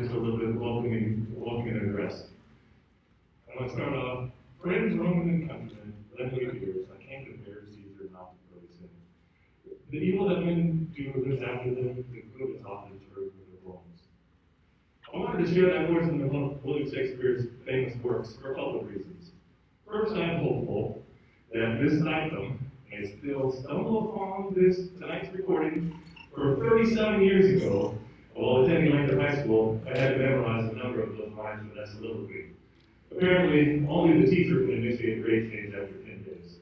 just a little bit welcoming address. I want to start off, friends, Roman and countrymen, let me hear, I can't compare Caesar not to really sin. The evil that men do lives after them, the good is often deterred with their wrongs. I wanted to share that portion of William Shakespeare's famous works for a couple of reasons. First, I am hopeful that this item may still stumble upon tonight's recording. For 37 years ago, while attending Lincoln High School, I had to memorize a number of those lines for that soliloquy. Apparently, only the teacher can initiate grade change after 10 days.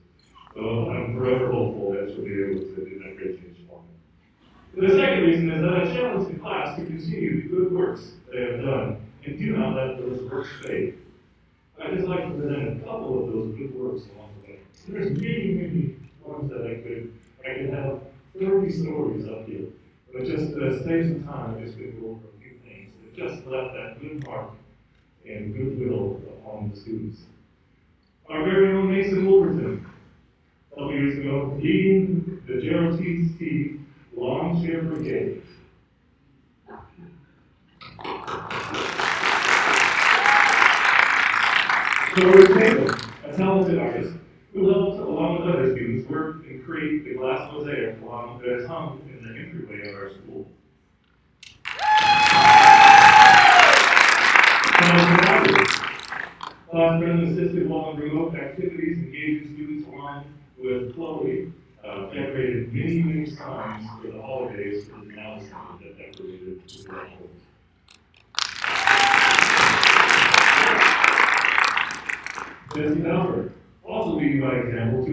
So I'm forever hopeful that she'll be able to do that grade change for me. The second reason is that I challenge the class to continue the good works they have done and do not let those works fade. I'd just like to present a couple of those good works along the way. There's many ones that I could have 30 stories up here, but just to save some time, I'm just going to go over a few things that just left that good mark and goodwill upon the students. Our very own Mason Wolverton, a couple years ago, leading the Gerald T. Lawn Chair Brigade. Doris Taylor, a talented artist, who helped, along with other students, work and create the glass mosaic that is hung in the entryway of our school. Class president assisted while in remote activities, engaging students along with Chloe, decorated many signs for the holidays for the Eielson that decorated the school. Jesse Albert, also leading by example to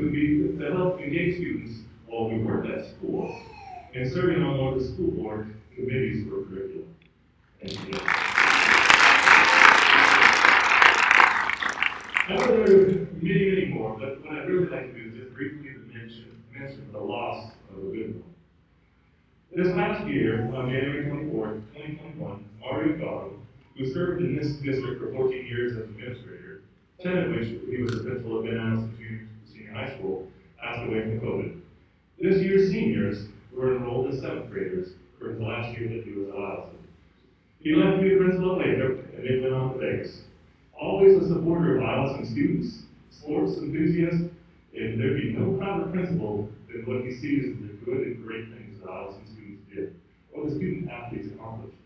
help engage students while we worked at school and serving on one of the school board committees for curriculum. Thank you. I know there are many more, but what I'd really like to do is just briefly mention the loss of a good one. This past year, on January 24th, 2021, Mario Gallo, who served in this district for 14 years as administrator, 10 of which he was the principal at Eielson Senior High School, passed away from COVID. This year's seniors were enrolled as 7th graders for his last year that he was at Eielson. He left to be a principal later, and they went on to Vegas. Always a supporter of Eielson students, sports enthusiasts, and there'd be no prouder principal than what he sees as the good and great things that Eielson students did, or the student athletes accomplished.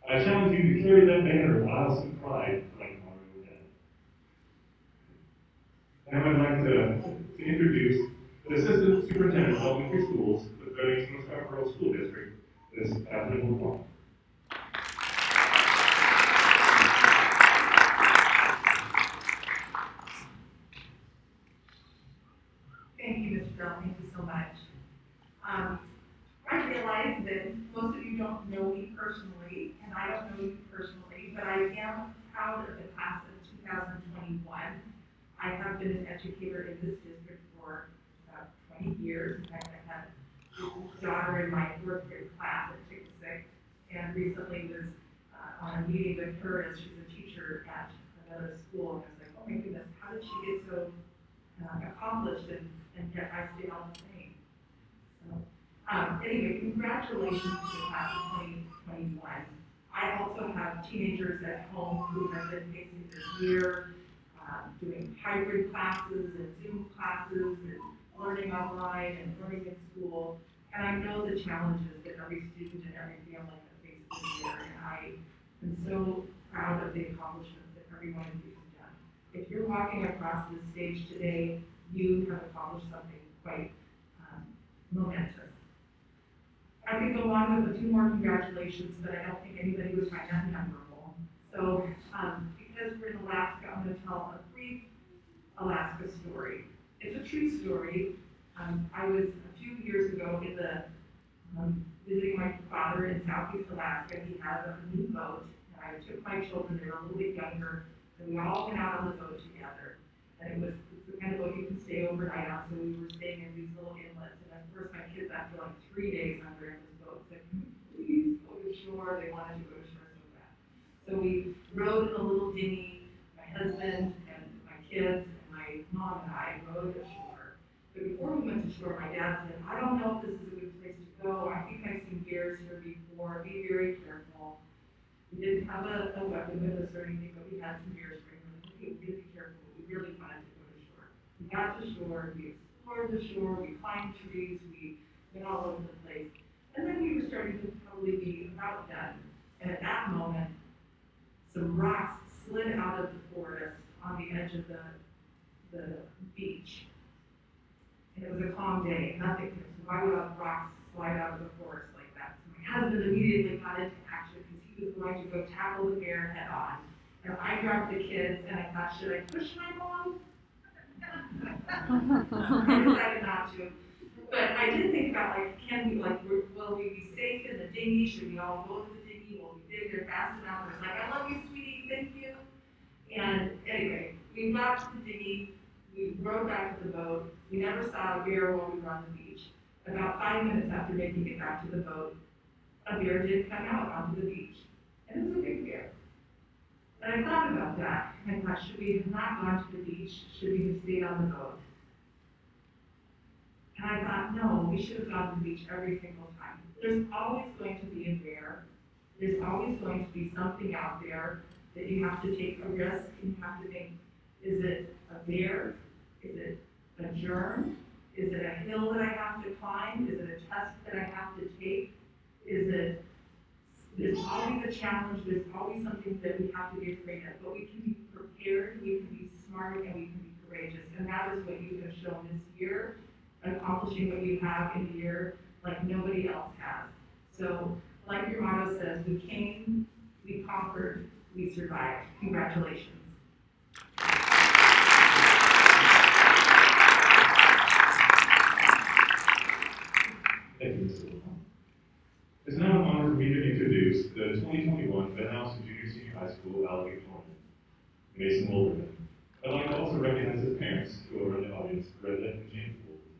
I challenge you to carry that banner of Eielson pride like Mario did. Now I'd like to introduce the Assistant Superintendent of Elementary Schools with Bennington Scarborough School District, Ms. Kathleen LeBlanc. Thank you, Mr. Bell. Thank you so much. I realize that most of you don't know me personally, and I don't know you personally, but I am proud of the class of 2021. I have been an educator in this district for about 20 years. In fact, I had a daughter in my 4th grade class that took sick, and recently was on a meeting with her as she's a teacher at another school, and I was like, oh my goodness, how did she get so accomplished and yet I stayed all the same. So, anyway, congratulations to the class of 2021. I also have teenagers at home who have been facing this year, doing hybrid classes and Zoom classes and learning online and learning in school. And I know the challenges that every student and every family has faced this year. And I am so proud of the accomplishments that every one of you has done. If you're walking across this stage today, you have accomplished something quite momentous. I could go on with a few more congratulations, but I don't think anybody would find that memorable. So, because we're in Alaska, I'm going to tell a brief Alaska story. It's a true story. I was a few years ago in the visiting my father in Southeast Alaska. He had a new boat, and I took my children. They were a little bit younger, and we all went out on the boat together. And it was the kind of boat you can stay overnight on, so we were staying in these little inlets. And at first, my kids, after like 3 days on board this boat, said, please go to shore. They wanted to go to shore so bad. So we rode in a little dinghy. My husband and my kids and my mom and I rode ashore. But before we went to shore, my dad said, I don't know if this is a good place to go. I think I've seen bears here before. Be very careful. We didn't have a weapon with us or anything, but we had some beer spray. We had to be careful. We really wanted to go to shore. We got to shore, we explored the shore, we climbed trees, we went all over the place. And then we were starting to probably be about done. And at that moment, some rocks slid out of the forest on the edge of the beach. And it was a calm day, nothing. So why would rocks slide out of the forest like that? So my husband immediately got into action because he was going to go tackle the bear head on. And I grabbed the kids and I thought, should I push my mom? I decided not to. But I did think about, like, will we be safe in the dinghy? Should we all go to the dinghy? Will we dig there fast enough? I was like, I love you, sweetie, thank you. And anyway, we got to the dinghy, we rowed back to the boat. We never saw a bear while we were on the beach. About 5 minutes after making it back to the boat, a bear did come out onto the beach. And it was a big bear. And I thought about that. I thought, should we have not gone to the beach? Should we have stayed on the boat? And I thought, no, we should have gone to the beach every single time. There's always going to be a bear. There's always going to be something out there that you have to take a risk and you have to think, is it a bear? Is it a germ? Is it a hill that I have to climb? Is it a test that I have to take? There's always a challenge, there's always something that we have to be afraid of, but we can be prepared, we can be smart, and we can be courageous. And that is what you have shown this year, accomplishing what you have in a year like nobody else has. So, like your motto says, we came, we conquered, we survived. Congratulations. Thank you, Mr. Wilhelm. It's now an honor for me to introduce the 2021 Eielson Junior Senior High School valedictorian, Mason Wolverton. I'd like to also recognize his parents who are in the audience, Brenda and James Wolverton.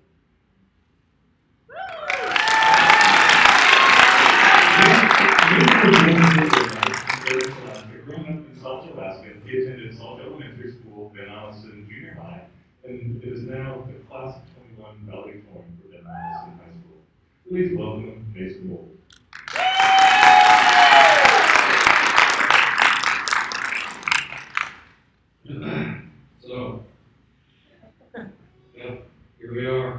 Growing up in Salt, Alaska, he attended Salt Elementary School, Eielson Junior High, and it is now the class of 21 valedictorian for Eielson High School. Please welcome Mason Wolverton. So, here we are.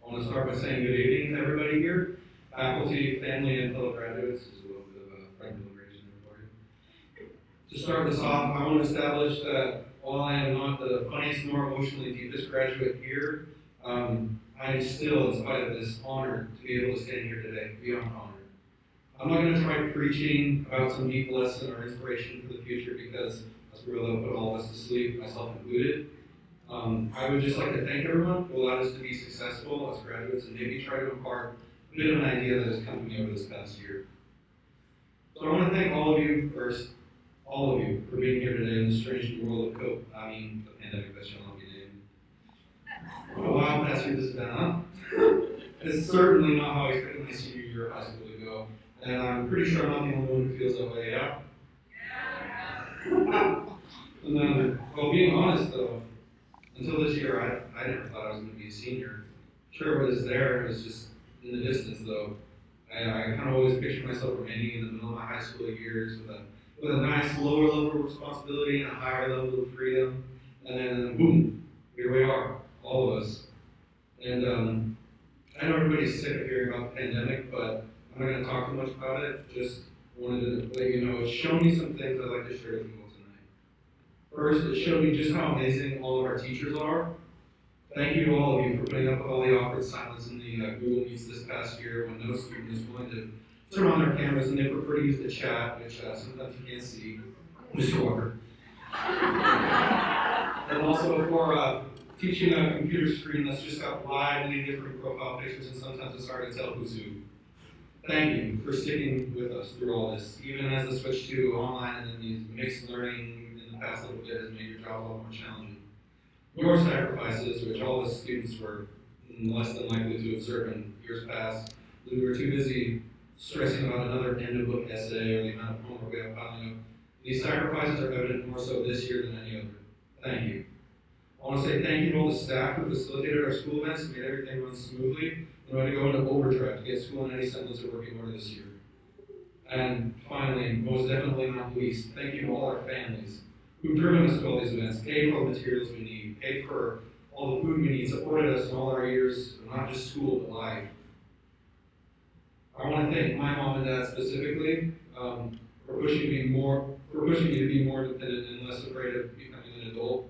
I want to start by saying good evening to everybody here, faculty, family, and fellow graduates. Just a little bit of a friend celebration for you. To start this off, I want to establish that while I am not the funniest nor emotionally deepest graduate here, I am still, in spite of this, honored to be able to stand here today, beyond honored. I'm not going to try preaching about some deep lesson or inspiration for the future because that's where they'll put all of us to sleep, myself included. I would just like to thank everyone who allowed us to be successful as graduates and maybe try to impart a bit of an idea that has come to me over this past year. So I want to thank all of you first, all of you, for being here today in the strange new world of the pandemic that shall not be named. What a wild past year this has been, huh? It's certainly not how I expected my senior year of high school to go, and I'm pretty sure I'm not the only one who feels that way, yeah? And then, well, being honest though, until this year, I never thought I was going to be a senior. Sure, it was there, it was just in the distance though. I kind of always pictured myself remaining in the middle of my high school years with a nice lower level of responsibility and a higher level of freedom. And then, boom, here we are, all of us. And I know everybody's sick of hearing about the pandemic, but I'm not going to talk too much about it. Just wanted to let you know, it's shown me some things I'd like to share with you all tonight. First, it showed me just how amazing all of our teachers are. Thank you to all of you for putting up with all the awkward silence in the Google Meets this past year when no student is willing to turn on their cameras and they prefer to use the chat, which sometimes you can't see. Mr. Walker. And also for teaching a computer screen that's just got widely different profile pictures and sometimes it's hard to tell who's who. Thank you for sticking with us through all this, even as the switch to online and then these mixed learning in the past little bit has made your job a lot more challenging. Your sacrifices, which all of us students were less than likely to observe in years past, we were too busy stressing about another end-of-book essay or the amount of homework we have piling up. These sacrifices are evident more so this year than any other. Thank you. I want to say thank you to all the staff who facilitated our school events and made everything run smoothly and we had to go into overdrive to get school in any semblance of working order this year. And finally, most definitely not least, thank you to all our families who've driven us to all these events, paid for all the materials we need, paid for all the food we need, supported us in all our years, not just school, but life. I want to thank my mom and dad specifically for pushing me to be more independent and less afraid of becoming an adult,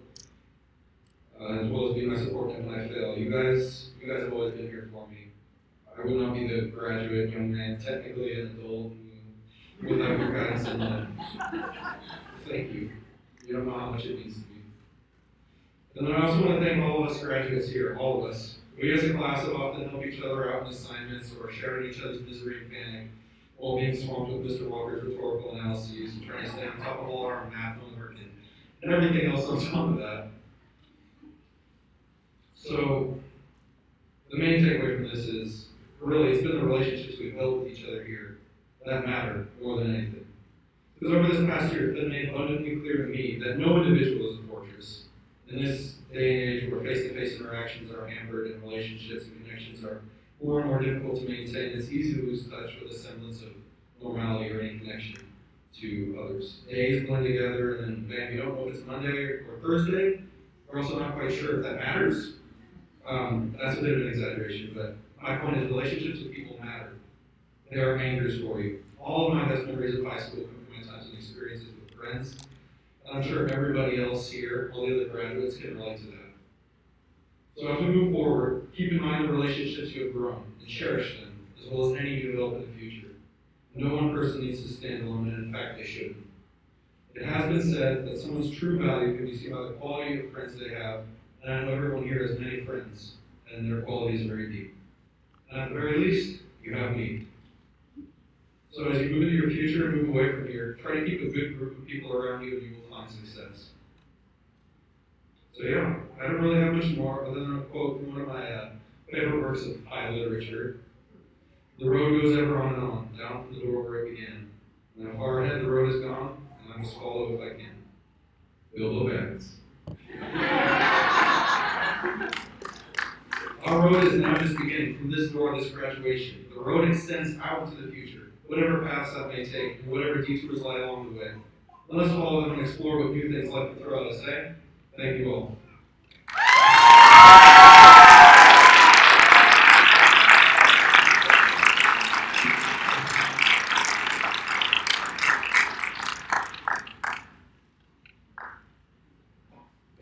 as well as being my support when I fail. You guys have always been here for me. I would not be the graduate young man, technically an adult, without your guidance and love. Thank you. You don't know how much it means to me. And then I also want to thank all of us graduates here, all of us. We as a class have often helped each other out in assignments or shared each other's misery and panic while being swamped with Mr. Walker's rhetorical analyses and trying to stay on top of all our math homework and everything else on top of that. So, the main takeaway from this is, really, it's been the relationships we've built with each other here that matter more than anything. Because over this past year, it's been made abundantly clear to me that no individual is a fortress. In this day and age where face-to-face interactions are hampered and relationships and connections are more and more difficult to maintain, it's easy to lose touch with a semblance of normality or any connection to others. Days blend together, and then bam, you don't know if it's Monday or Thursday. We're also not quite sure if that matters. That's a bit of an exaggeration, but my point is relationships with people matter. They are anchors for you. All of my best memories of high school come from my times and experiences with friends. And I'm sure everybody else here, all the other graduates, can relate to that. So as we move forward, keep in mind the relationships you have grown and cherish them, as well as any you develop in the future. No one person needs to stand alone, and in fact, they shouldn't. It has been said that someone's true value can be seen by the quality of friends they have, and I know everyone here has many friends, and their quality is very deep. And at the very least, you have me. So as you move into your future and move away from here, try to keep a good group of people around you and you will find success. So yeah, I don't really have much more other than a quote from one of my favorite works of high literature. The road goes ever on, down from the door where it began. And how far ahead the road has gone, and I must follow if I can. Bilbo Baggins. Our road is now just beginning from this door of this graduation. The road extends out into the future, whatever paths that may take, and whatever detours lie along the way. Let us follow them and explore what new things life can throw at us, eh? Thank you all.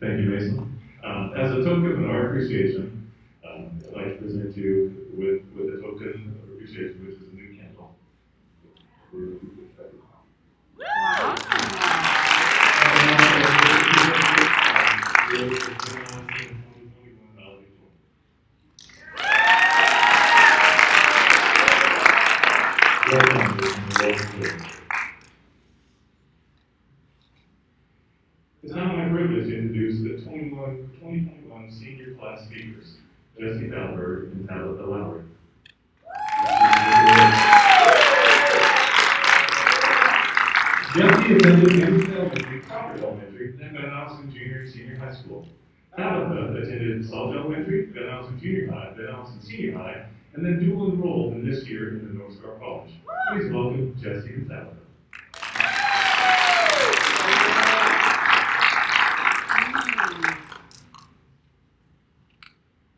Thank you, Mason. As a token of our appreciation, I'd like to present you with a token of appreciation, which is a new candle. Wow. It's now my privilege to introduce the 2021 senior class speakers, Jesse Thalberg and Tabitha Lowry. Jesse attended Commencement Elementary, Concord Elementary, and Van Eielson Junior and Senior High School. Tabitha attended Salt Elementary, Van Eielson Junior High, Van Eielson Senior High, and then dual enrolled in this year in the North Star College. Please welcome Jesse and Tabitha.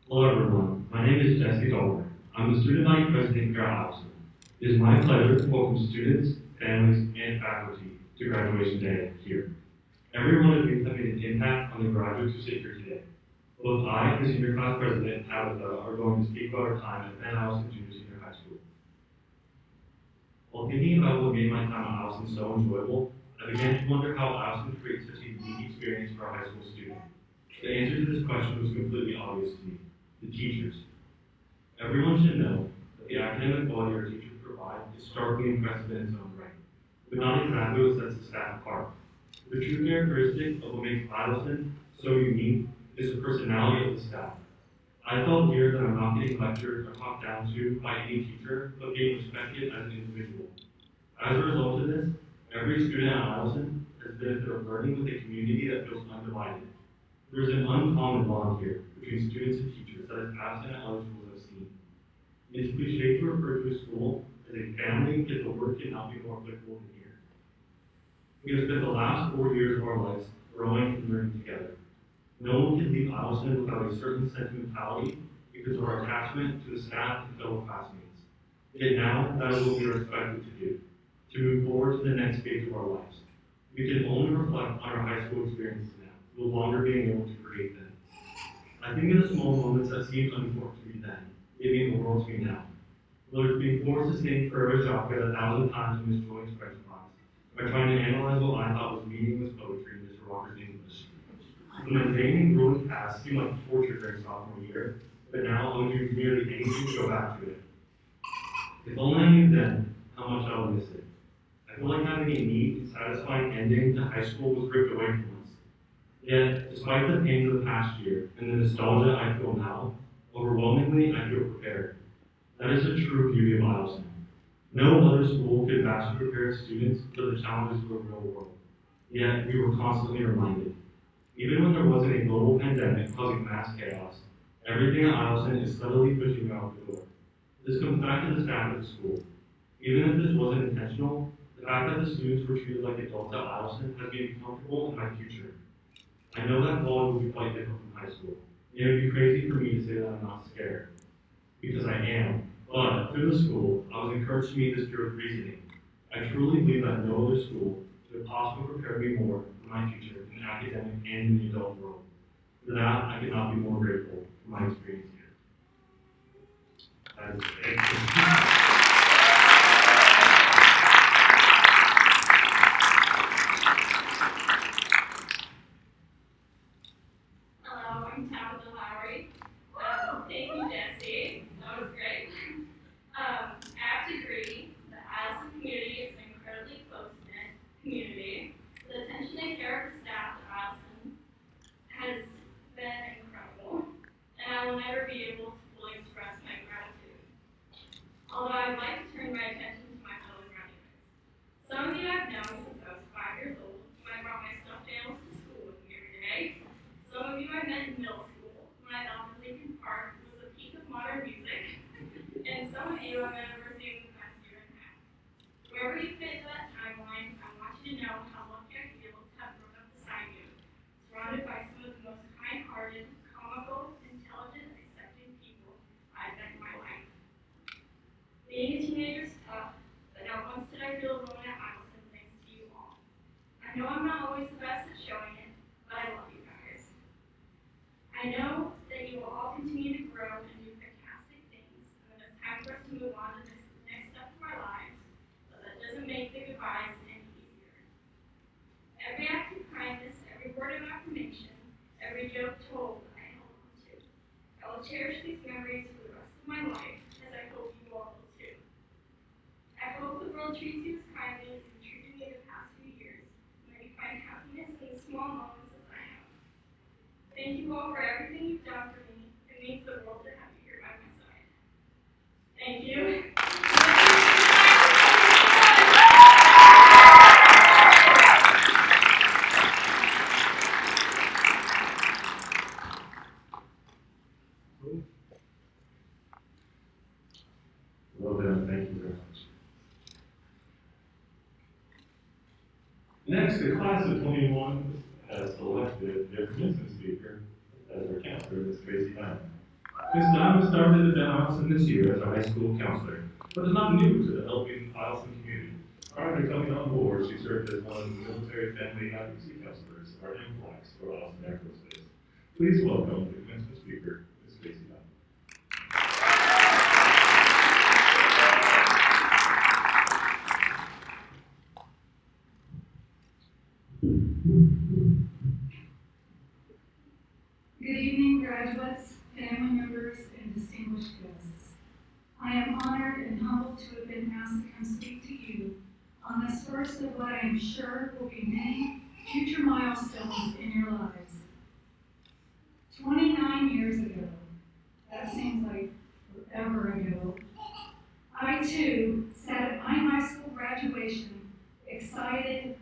Hello everyone, my name is Jesse Dolber. I'm the Student Body President here at Eielson. It is my pleasure to welcome students, families, and faculty to graduation day here. Every one of you have made an impact on the graduates who sit here today. Both I and the Senior Class President, Tabitha, are going to speak about our time at Van Eielson Junior Senior High School. While thinking about what made my time at Eielson so enjoyable, I began to wonder how Eielson creates such a unique experience for a high school student. The answer to this question was completely obvious to me. The teachers. Everyone should know that the academic quality our teachers provide is starkly impressive in its own right, but not exactly what sets the staff apart. The true characteristic of what makes Eielson so unique is the personality of the staff. I felt here that I'm not getting lectured or talked down to by any teacher, but being respected as an individual. As a result of this, every student at Eielson has benefited of learning with a community that feels undivided. There is an uncommon bond here between students and teachers that is absent at other schools I've seen. It's cliche to refer to a school as a family, that the word could not be more applicable than here. We have spent the last 4 years of our lives growing and learning together. No one can leave Eielson without a certain sentimentality because of our attachment to the staff and fellow classmates. Yet now, that is what we are expected to do, to move forward to the next stage of our lives. We can only reflect on our high school experiences now, no longer being able to create them. I think in the small moments that seemed unimportant to me then, they mean the world to me now. Whether it's being forced to sing Forever Chocolate 1,000 times in Miss Joy's French class, or trying to analyze what I thought was meaningless poetry in Mr. Walker's English. The mundane and grueling past seemed like torture during sophomore year, but now I would do nearly anything to go back to it. If only I knew then how much I would miss it. I feel like having a neat and satisfying ending to high school was ripped away from us. Yet, despite the pains of the past year and the nostalgia I feel now, overwhelmingly I feel prepared. That is the true beauty of Eielson. No other school could vastly prepare its students for the challenges of the real world. Yet, we were constantly reminded. Even when there wasn't a global pandemic causing mass chaos, everything at Eielson is steadily pushing me out the door. This comes back to the staff of the school. Even if this wasn't intentional, the fact that the students were treated like adults at Eielson has made me comfortable in my future. I know that college will be quite different from high school. It would be crazy for me to say that I'm not scared, because I am. But through the school, I was encouraged to meet this pure reasoning. I truly believe that no other school could have possibly prepared me more for my future in academic and in the adult world. For that, I could not be more grateful for my experience here. Hello, I'm Tabitha Lowry. Thank you, Jesse. That was great. I have to agree that Eielson community is an incredibly close-knit community. The attention and care of the staff at Eielson has been incredible, and I will never be able to fully express my gratitude. Although I'd like to turn my attention to my fellow graduates. Some of you I've known since I was 5 years old, when I brought my stuffed animals to school with me every day. Some of you I met in middle school, when I thought that Lincoln Park was the peak of modern music. And some of you I met over Zoom the past year and a half. Wherever you fit into that timeline, I want you to know how lucky I feel to have grown up beside you, surrounded by some of the most kind-hearted, comical, intelligent, accepting people I've met in my life. Being a teenager is tough, but not once did I feel alone at Eielson thanks to you all. I know I'm not always the best at showing it, but I love you guys. I know that you will all continue to grow and do fantastic things, and that it's time for us to move on to this next step of our lives, but that doesn't make the goodbyes any easier. Every act of kindness, every word of affirmation, every joke told, I held on to. I will cherish these memories for the rest of my life, as I hope you all will too. I hope the world treats you as kindly as you've treated me the past few years, and that you find happiness in the small moments that I have. Thank you all for everything you've done for me. It means the world to have you here by my side. Thank you. Well done, thank you very much. Next, the class of 21 has selected their commencement speaker as our counselor, Ms. Tracy Diamond. Ms. Diamond started at Eielson this year as a high school counselor, but is not new to the helping Eielson community. Prior to coming on board, she served as one of the military family advocacy counselors, or MFLACs, for Eielson Air Force Base. Please welcome the commencement speaker, Ms. Tracy Diamond. Good evening, graduates, family members, and distinguished guests. I am honored and humbled to have been asked to come speak to you on this first of what I am sure will be many future milestones in your lives. 29 years ago, that seems like forever ago, I too sat at my high school graduation, excited,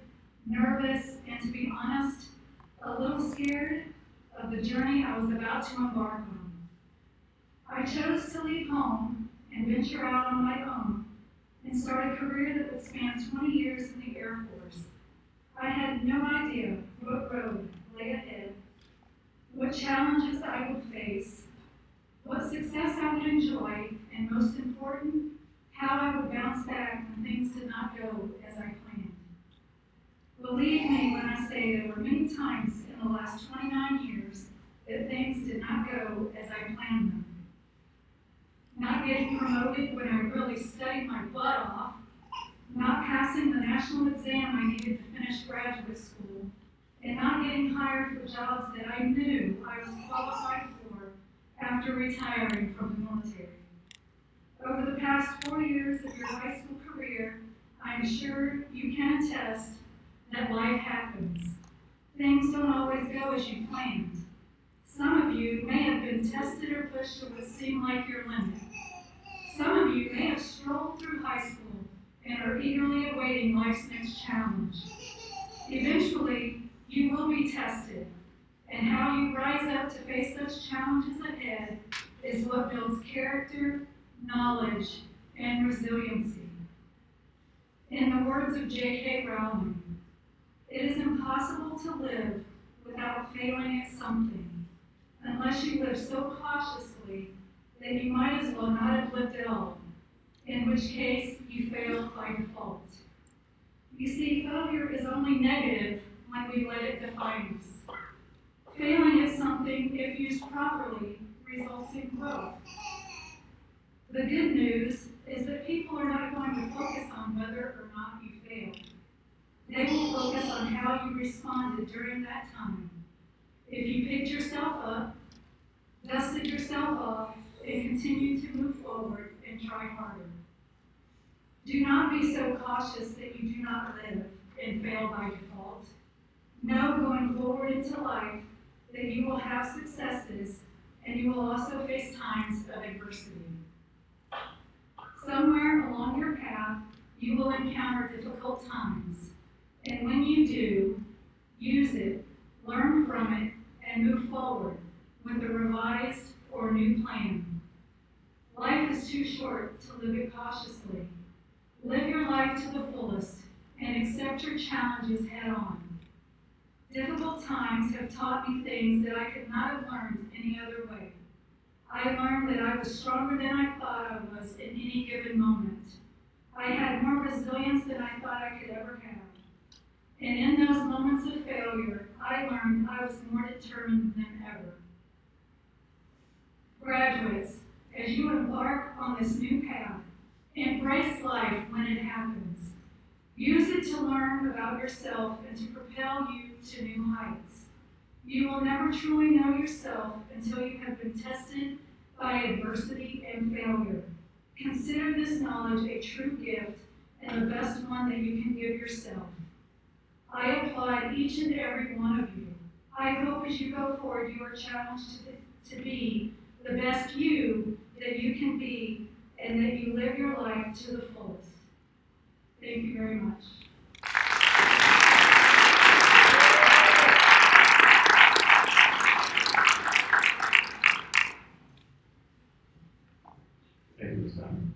nervous, and to be honest, a little scared of the journey I was about to embark on. I chose to leave home and venture out on my own, and and start a career that would span 20 years in the Air Force. I had no idea what road lay ahead, what challenges I would face, what success I would enjoy, and most important, how I would bounce back when things did not go as I planned. Believe me when I say there were many times in the last 29 years that things did not go as I planned them. Not getting promoted when I really studied my butt off, not passing the national exam I needed to finish graduate school, and not getting hired for jobs that I knew I was qualified for after retiring from the military. Over the past 4 years of your high school career, I'm sure you can attest that life happens. Things don't always go as you planned. Some of you may have been tested or pushed to what seemed like your limit. Some of you may have strolled through high school and are eagerly awaiting life's next challenge. Eventually, you will be tested, and how you rise up to face those challenges ahead is what builds character, knowledge, and resiliency. In the words of J.K. Rowling, it is impossible to live without failing at something, unless you live so cautiously that you might as well not have lived at all, in which case you failed by default. You see, failure is only negative when we let it define us. Failing at something, if used properly, results in growth. The good news is that people are not going to focus on whether or not you failed. They will focus on how you responded during that time. If you picked yourself up, dusted yourself off, and continued to move forward and try harder. Do not be so cautious that you do not live and fail by default. Know going forward into life that you will have successes and you will also face times of adversity. Somewhere along your path, you will encounter difficult times. And when you do, use it, learn from it, and move forward with a revised or new plan. Life is too short to live it cautiously. Live your life to the fullest and accept your challenges head on. Difficult times have taught me things that I could not have learned any other way. I learned that I was stronger than I thought I was in any given moment. I had more resilience than I thought I could ever have. And in those moments of failure, I learned I was more determined than ever. Graduates, as you embark on this new path, embrace life when it happens. Use it to learn about yourself and to propel you to new heights. You will never truly know yourself until you have been tested by adversity and failure. Consider this knowledge a true gift and the best one that you can give yourself. I applaud each and every one of you. I hope as you go forward, you are challenged to be the best you that you can be, and that you live your life to the fullest. Thank you very much. Thank you, Ms. Simon.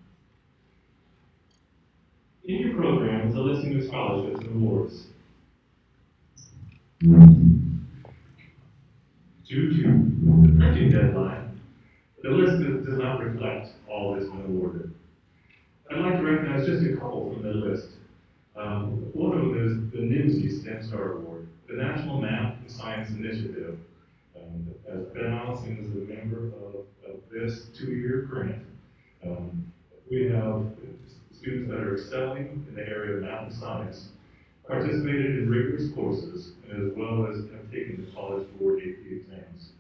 In your program is a listing of scholarships and awards. Due to the printing deadline, the list does not reflect all that's been awarded. I'd like to recognize just a couple from the list. One of them is the NIMSY STEM Star Award, the National Math and Science Initiative. As Ben Eielson is a member of this 2-year grant, we have students that are excelling in the area of math and science, participated in rigorous courses, as well as have taken the College Board AP exams.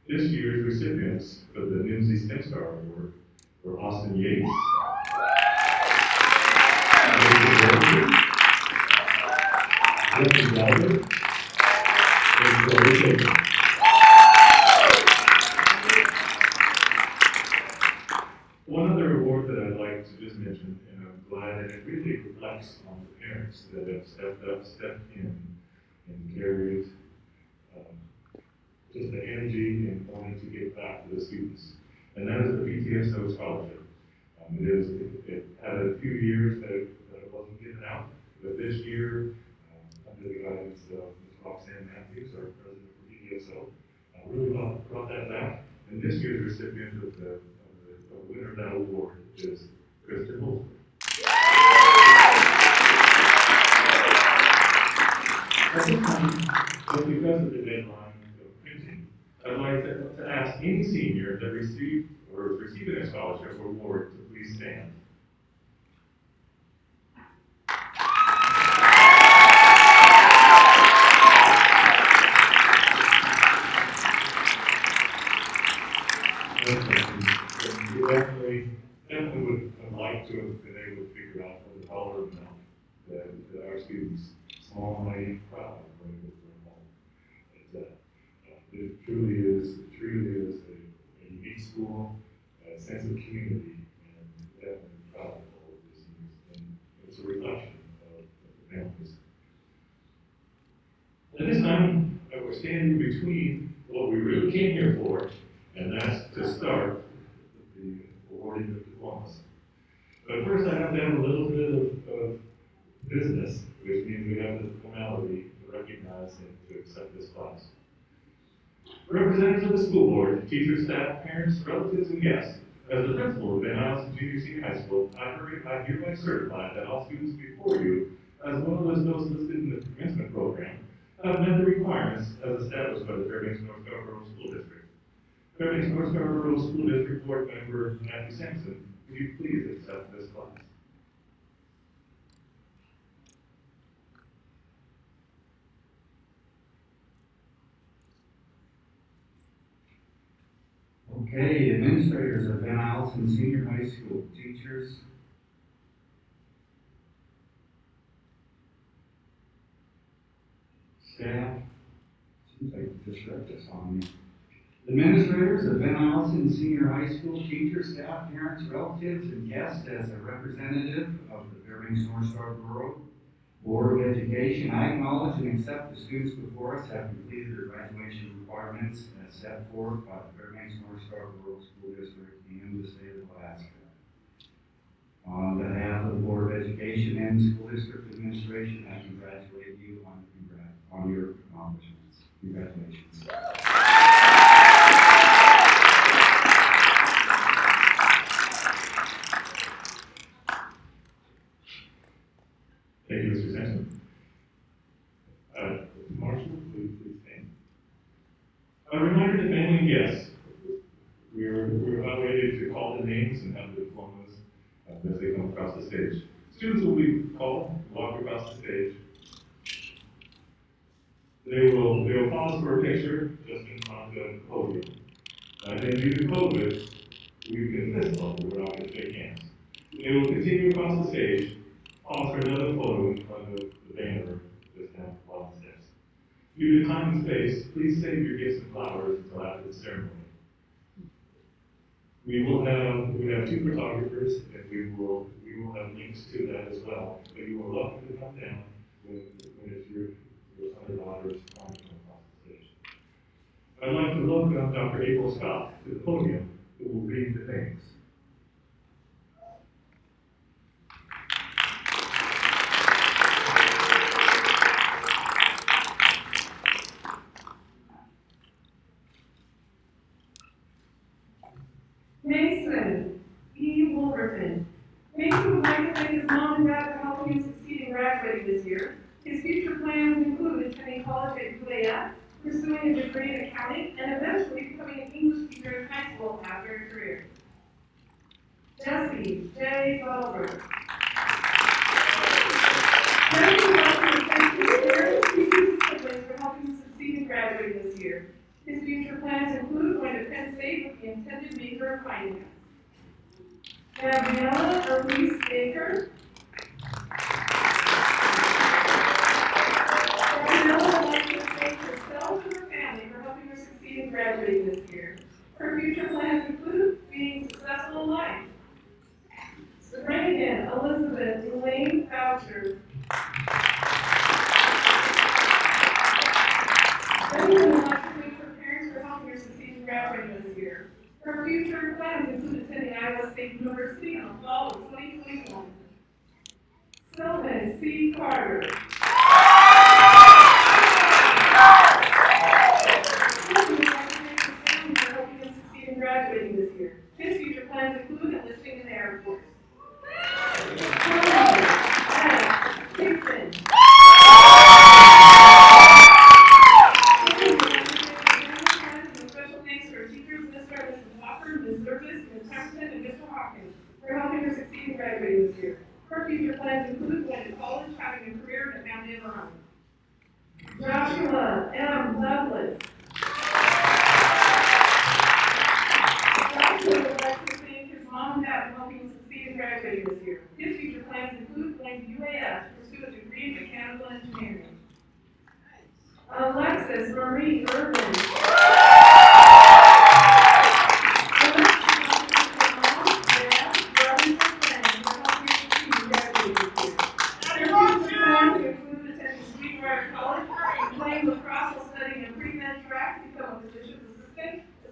This year's recipients of the NIMSY STEM Star Award were Austin Yates, Justin Dowler, and Corey Shaker. One other award that I'd like to just mention, and I'm glad that it really reflects on the parents that have stepped up, stepped in, and carried just the energy and wanting to get back to the students. And that is the PTSO scholarship. It had a few years that it wasn't getting out, but this year, under the guidance of Ms. Roxanne Matthews, our president for EDSO, really brought that back. And this year's recipient of the winner of that award is Kristen Holzberg. At this time, but because of the deadline of printing, I'd like to ask any senior that received or is receiving a scholarship or award to please stand. We definitely would have liked to have been able to figure out the dollar amount that our students, small and mighty, proud of when they go to home. It truly is a unique school, a sense of community, and definitely proud of all of the seniors. And it's a reflection of the families. At this time, we're standing between what we really came here for, and that's to start the awarding of diplomas. But first, I have to have a little bit of business, which means we have the formality to recognize and to accept this class. Representatives of the school board, teachers, staff, parents, relatives, and guests, as the principal of Eielson Junior Senior High School, I hereby certify that all students before you, as well as those listed in the commencement program, have met the requirements as established by the Fairbanks North Scarborough School District. Fairbanks North Scarborough School District Board Member Matthew Sampson, would you please accept this class? Okay, administrators of Eielson Senior High School, teachers, staff, seems like you just wrote this on me. Administrators of Eielson Senior High School, teachers, staff, parents, relatives, and guests, as a representative of the Fairbanks North Scarborough Board of Education, I acknowledge and accept the students before us have completed their graduation requirements as set forth by the Fairbanks North Scarborough School District and the state of Alaska. On behalf of the Board of Education and the School District Administration, I congratulate you on your accomplishments. Congratulations. Thank you, Mr. Sampson. Marshall, please stand. A reminder to family and guests, we're about ready to call the names and have the diplomas as they come across the stage. Students will be called, walk across the stage. They will pause for a picture just in front of the podium. And then due to COVID, we can fist bump, we're not going to shake hands. They will continue across the stage, pause for another photo in front of the banner just down the bottom steps. Due to time and space, please save your gifts and flowers until after the ceremony. We have two photographers, and we will have links to that as well. But you are welcome to come down when it's your son or daughter's time to come across the stage. I'd like to welcome Dr. April Scott to the podium, who will read the names. Mason E. Wolverton. Mason would like to thank his mom and dad for helping him succeed in graduating this year. His future plans include attending college at UAF, pursuing a degree in accounting, and eventually becoming an English teacher in high school after a career. Jesse J. Baldwin. Jesse would like to thank his parents, teachers, and siblings for helping him succeed in graduating this year. His future plans include going to Penn State with the intended major of finance. Gabriella Elise Baker. Gabriella would like to thank herself and her family for helping her succeed in graduating this year. Her future plans include being successful in life. Reagan Elizabeth Elaine Boucher. Reagan would like to thank her parents for helping her succeed in graduating this year. Her future plans include attending Iowa State University on a C. Carter. Graduating this year. His future plans include enlisting in the Air Force. Eielson. Special thanks to our teachers, Mr. and Mrs. Walker, Ms. Service, Ms. Templeton, and Mr. Hawkins for helping her succeed in graduating this year. Her future plans include going to college, having a career, and a family of her own. Joshua M. Douglas. Joshua would like to thank his mom and dad for helping him succeed in graduating this year. His future plans include going to UAS to pursue a degree in mechanical engineering. Alexis Marie Irvin.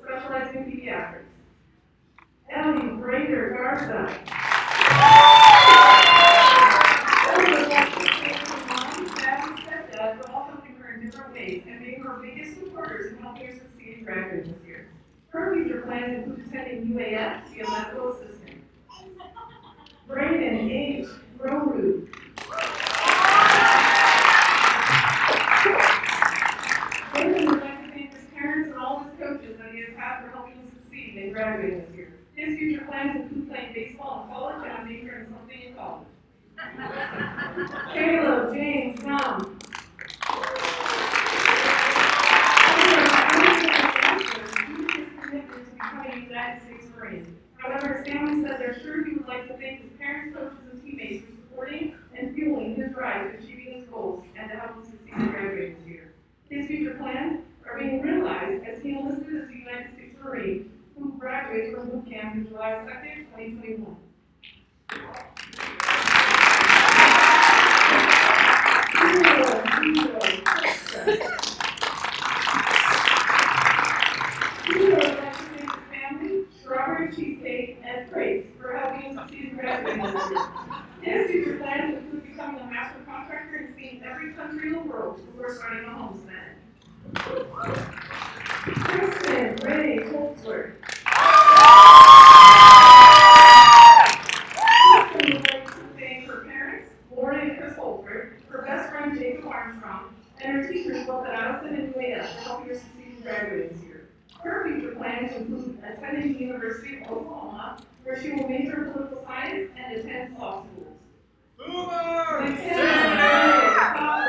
Specializing in pediatrics. Ellie Brader Garza. Ellie would like to thank her mom, dad, and stepdad for all helping her in different ways and being her biggest supporters in helping her succeed in graduating this year. Her future plans include attending UAF to be a medical assistant. Brayden H. Roru. Brayden would like to thank his parents and all his coaches that he has had for helping him succeed in graduating this year. His future plans include playing baseball in college and a major in something in college. Caleb James Gum. United States Marine. However, his family said they're sure he would like to thank his parents, coaches, and teammates for supporting and fueling his drive to achieving his goals and to help him succeed in graduating this year. His future plans are being realized as he enlisted as a United States Marine who graduates from boot camp on July 2nd, 2021. Strawberry cheesecake and crepes for helping him succeed in graduating this year. His future plans include becoming a master contractor and seeing every country in the world before starting a homestead. Kristen Ray Holtzler. Kristen would like to thank her parents, Lauren and Chris Holtzler, her best friend Jacob Armstrong, and her teachers both at Eielson and UAS for helping her succeed in graduating this year. Her future plans include attending the University of Oklahoma, where she will major in political science and attend law schools. McKenna Ray Copper.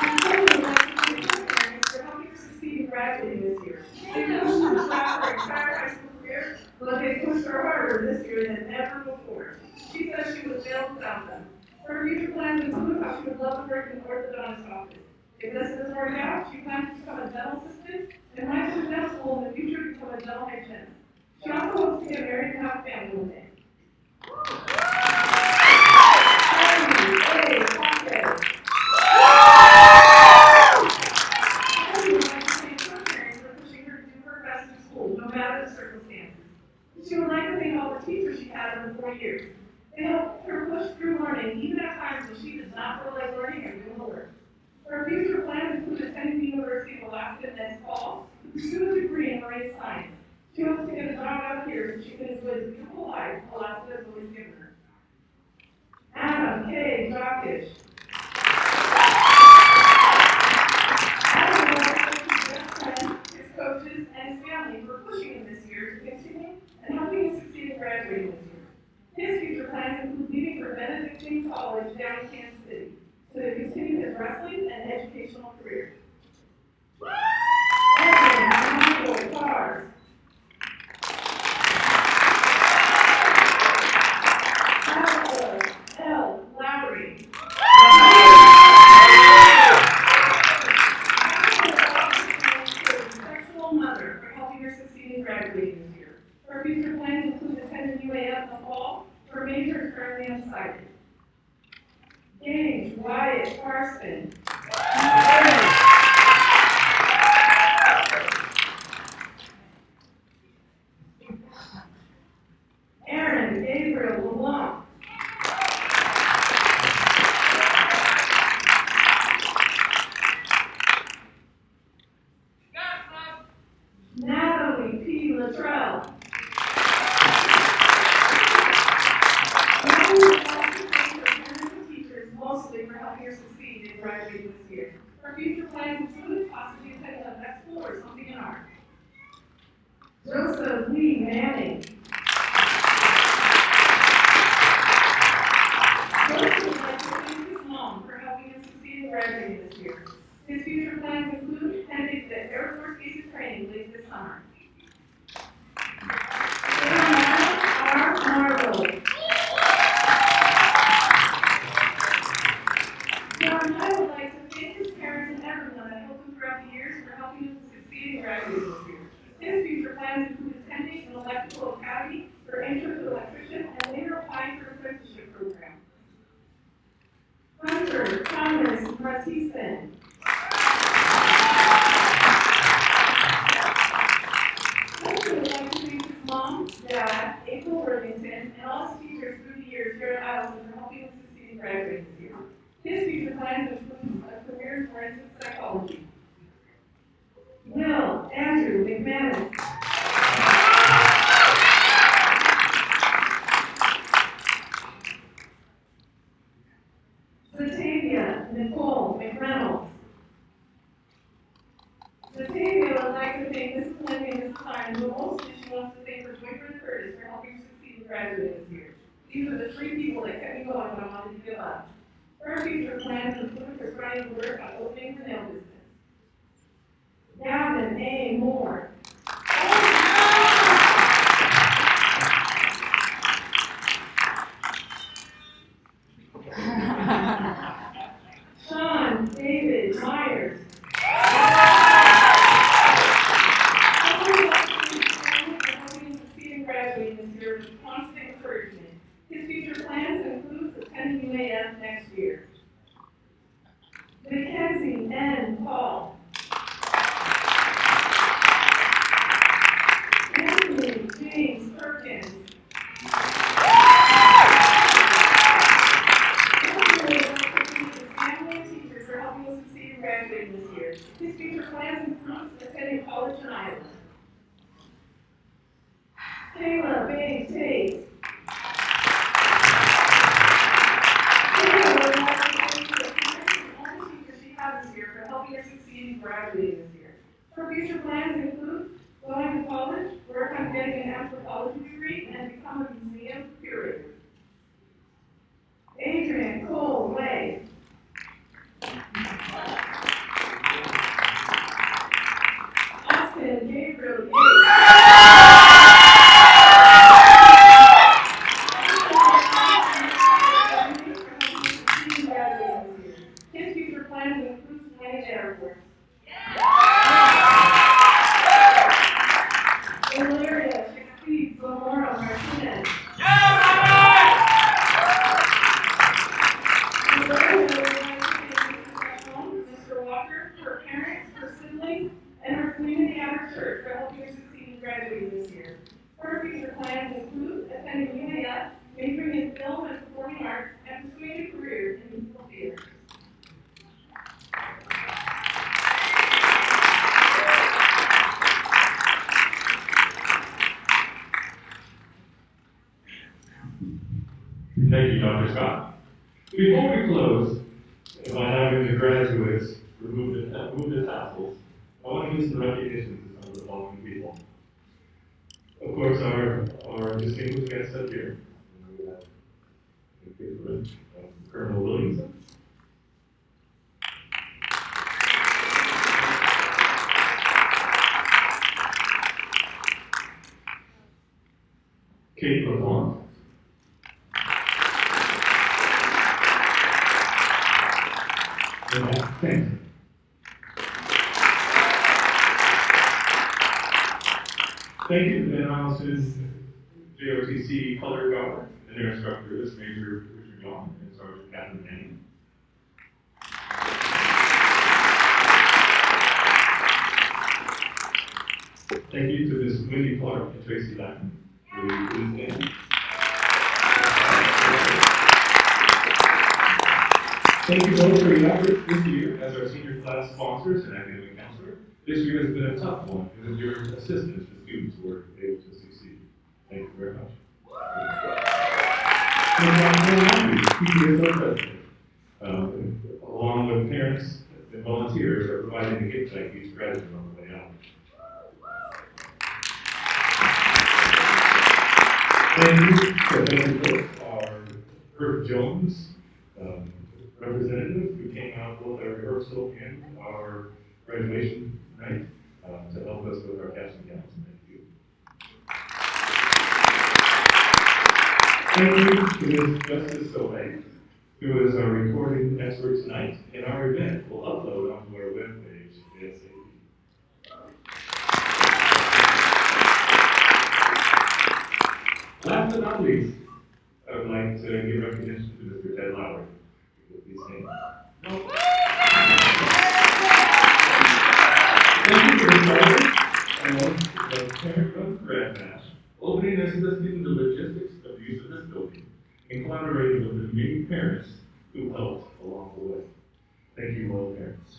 McKenna would like to thank her parents for helping her succeed in graduating this year. They pushed her throughout her entire high school career, but they pushed her harder this year than ever before. She says she would have failed without them. Her future plans include how she would love to work in the orthodontist office. If this doesn't work out, she plans to become a dental assistant and might go to dental school in the future to become a dental hygienist. She also hopes to get married and have a family one day. Hey, Pocket. Abby would like to thank her parents for pushing her to do her best in school, no matter the circumstances. She would like to thank all the teachers she had over 4 years. They helped her push through learning, even at times when she did not feel like learning or doing the work. Her future plans include attending the University of Alaska next fall to pursue a degree in marine science. She hopes to get a job out here so she can enjoy the beautiful life Alaska has always given her. Adam K. Jockish. Adam would like to thank his best friend, his coaches, and his family for pushing him this year to continue and helping him succeed in graduating this year. His future plans include leaving for Benedictine College down in Kansas City to continue his wrestling and educational career. Michael Cars. Alpha L. Lowry. Sexual mother for helping her succeed in graduating this year. Her future plans include attending UAF in the fall. Her major is currently undecided. James Wyatt Carson. Aaron Gabriel LeBlanc. Natalie P. Luttrell. Natalie would like to thank her parents and teachers mostly for helping her succeed in graduating this year. Her future plans include possibly attending a vet school or something in art. Joseph Lee Manning. Joseph would like to thank his mom for helping him succeed in graduating this year. His future plans include attending the Air Force basic training late this summer. Jeremiah R. Marble. Jeremiah would like to thank his parents and everyone that helped him throughout the years for helping him succeed in graduating this year. His future plans include attending an electrical academy for entry to electrician and later applying for an apprenticeship program. Hunter Thomas Martison. Hunter would like to thank his mom, dad, April Worthington, and all his teachers through the years here at Eielson for helping him succeed in graduating this year. His future plans include a career in forensic psychology. Will Andrew McManus. Zatavia Nicole McReynolds. Zatavia would like to thank Mrs. Lindy and Mrs. Simon, but mostly she wants to thank her boyfriend Curtis for helping her succeed in graduating this year. These are the three people that kept me going when I wanted to give up. Her future plans include her starting to work on opening her nail business. Gavin A. Moore. Sean David Myers. Graduating this year with constant encouragement. His future plans include attending UAF next year. Mackenzie N. Paul. Anthony James Perkins. Family and teachers for helping us succeed in graduating this year. His future plans include attending college in Iowa. Kayla Bates Tate. Kayla would like to thank the parents and all the teachers she had this year for helping her succeed in graduating this year. Her future plans include going to college, work on getting an anthropology degree, and become a museum curator. Adrian Cole Way. Austin Gabriel Yates. His future plans include flying Air Force. Valeria Shakespeare Zamora Martinez. Valeria would like to thank Mr. Home, Mr. Walker, her parents, her siblings, and her community at her church for helping her succeed in graduating this year. Her future plans include attending UAF, majoring in film and performing arts, and pursuing a career in musical theater. Thank you, Dr. Scott. Before we close, by having the graduates remove the tassels, I want to give some recognition to some of the following people. Of course, our distinguished guests up here. We have Colonel Williamson. Kate LeBlanc. Thanks. Thank you to Ben Eielson, JOTC Color Guard, and their instructors, Major Richard Young and Sergeant Catherine Manning. Thank you to Ms. Wendy Clark and Tracy Latin. Really, please stand. Thank you both for your efforts this year as our senior class sponsors and academic counselor. This year has been a tough one because of your assistance to students who were able to succeed. Thank you very much. Along with parents and volunteers are providing a gift bag each graduate on the way out. Thank you to Kurt Jones, representative who came out both our rehearsal and our graduation night to help us with our caps and gowns. Thank you. Thank you to Ms. Justice Soleil, who is our recording expert tonight, and our event will upload onto our webpage ASAP. Last but not least, I would like to give recognition to Mr. Ted Lowry. Please stand. Thank you for the start of the Parent Run Grad Bash, opening and assisting the logistics of use of this building, and collaborating with the many parents who helped along the way. Thank you all parents.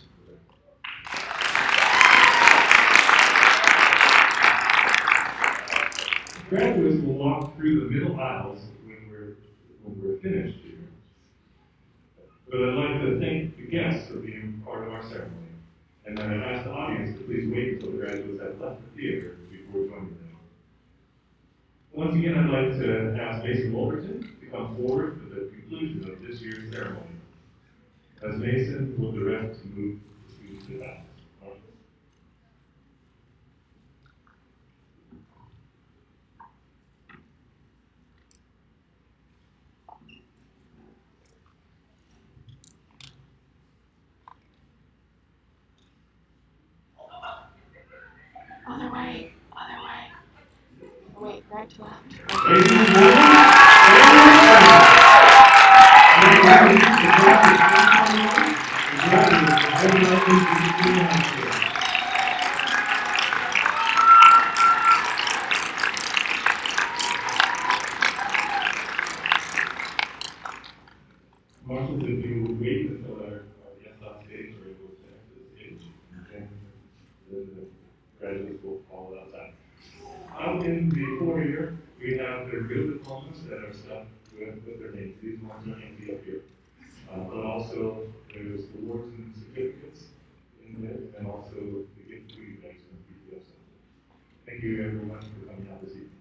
Graduates will walk through the middle aisles when we're finished here. But I'd like to thank the guests for being part of our ceremony. And then I ask the audience to please wait until the graduates have left the theater before joining them. Once again, I'd like to ask Mason Wolverton to come forward for the conclusion of this year's ceremony. As Mason will direct to move the students to the back. Other way. Wait, right to left. Marshals, if you would wait until our guests on stage are able to enter the stage, and then the graduates will follow outside. Out in the foyer, we have their real diplomas that are stuck with their names. These ones are empty up here. But also, there's awards and certificates in there, and also the gift food bags from PTO Center. Thank you everyone for coming out this evening.